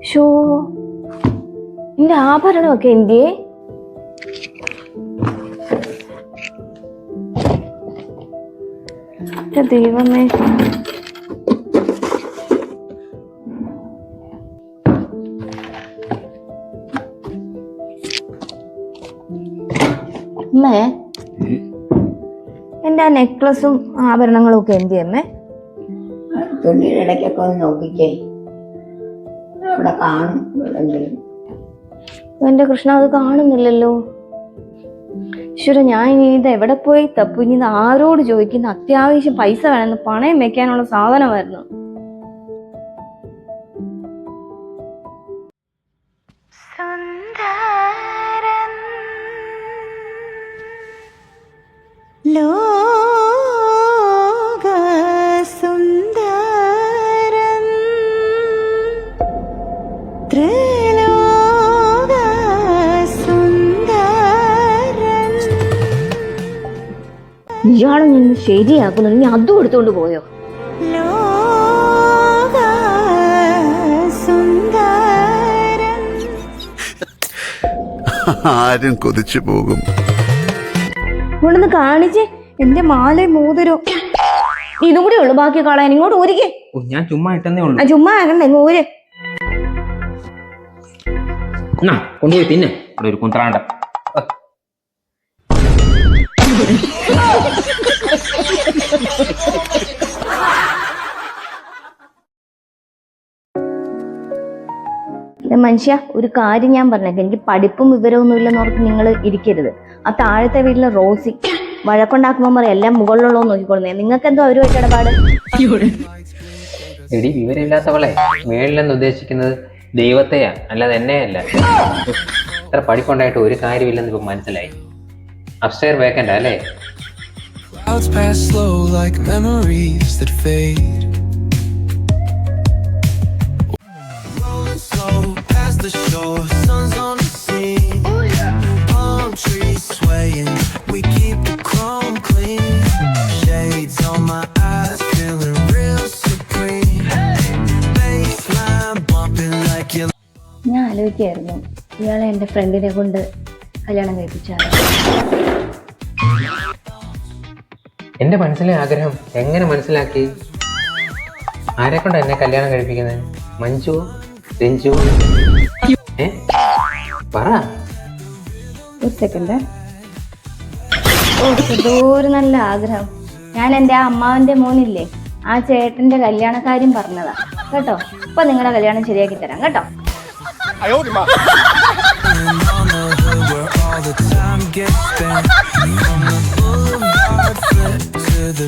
Show എന്റെ ആഭരണമൊക്കെ എന്തിയേ? ദൈവമേ, അമ്മേ എന്റെ ആ നെക്ലസും ആഭരണങ്ങളും ഒക്കെ എന്തിയെ അമ്മേ? തുണിയുടെ ഇടയ്ക്കൊക്കെ ഒന്ന് നോക്കിക്കേ, അവിടെ കാണും എവിടെങ്കിലും. എന്റെ കൃഷ്ണ അത് കാണുന്നില്ലല്ലോ. ഈശ്വര, ഞാൻ ഇനി ഇത് എവിടെ പോയി തപ്പു? ഇനി ഇത് ആരോട് ചോദിക്കുന്ന? അത്യാവശ്യം പൈസ വേണമെന്ന് പണയം വെക്കാനുള്ള സാധനമായിരുന്നു. ഇയാളെ നിന്ന് ശരിയാക്കുന്നു. നീ അതും എടുത്തോണ്ട് പോയോ? ആരും കൊതിച്ചു പോകും. ഇങ്ങോട്ടൊന്ന് കാണിച്ചേ, എന്റെ മാല മോതിരോ ഇതും കൂടെ ഉള്ളു ബാക്കി കളയാൻ. ഇങ്ങോട്ട് ഊരിക്കേ. ഞാൻ ചുമ്മാ ഇട്ടെന്നേ ഉള്ളൂ. ചുമ്മാ ആകണ്ട, ഇങ്ങ് ഊര്. കൊണ്ടുപോയി തിന്നെ. ഇവിടെ ഒരു കുന്ത്രാണ്ട. മനുഷ്യ, ഒരു കാര്യം ഞാൻ പറഞ്ഞേക്കാം. എനിക്ക് പഠിപ്പും വിവരമൊന്നും ഇല്ലെന്ന് ഓർത്ത് നിങ്ങൾ ഇരിക്കരുത്. ആ താഴത്തെ വീട്ടിലെ റോസി വഴക്കുണ്ടാക്കുമ്പോൾ പറയും എല്ലാം മുകളിലുള്ളോ നോക്കിക്കൊള്ളുന്നേ. നിങ്ങൾക്ക് എന്തോ അവരുമായിട്ട് ഇടപാട്? എടി, വിവരമില്ലാത്തവളെ, മേളിലെന്ന് ഉദ്ദേശിക്കുന്നത് ദൈവത്തെയാ, അല്ലാതെ എന്നെയല്ല. ഇത്ര പഠിപ്പുണ്ടായിട്ട് ഒരു കാര്യമില്ലെന്ന് ഇപ്പൊ മനസ്സിലായി. അപ്സ്റ്റെയർ വേക്കൻഡ് അല്ലേ? Clouds pass slow like memories that fade. Rolling slow past the shore, sun's on the scene. Oh yeah. Palm trees swaying, we keep the chrome clean. Shades on my eyes, feeling real supreme. Baseline bumping like you. ഞാൻ ആലോചിക്കായിരുന്നു, ഇയാളെ എൻ്റെ ഫ്രണ്ടിനെ കൊണ്ട് കല്യാണം കഴിപ്പിച്ചാണ്. എന്റെ മനസ്സിലെ ആഗ്രഹം എങ്ങനെ മനസ്സിലാക്കി? ആരെ കൊണ്ട് എന്നെ കല്യാണം കഴിപ്പിക്കുന്നത്? മഞ്ജുവോ, രഞ്ജുവോ? പറ. ഒരു സെക്കൻഡ്. എന്തോ ഒരു നല്ല ആഗ്രഹം. ഞാൻ എൻ്റെ ആ അമ്മാവന്റെ മോനില്ലേ, ആ ചേട്ടന്റെ കല്യാണക്കാര്യം പറഞ്ഞതാ കേട്ടോ. ഇപ്പൊ നിങ്ങളുടെ kaliyanam ശരിയാക്കി തരാം കേട്ടോ. On the hood where all the time gets spent. From the boulevard flip to the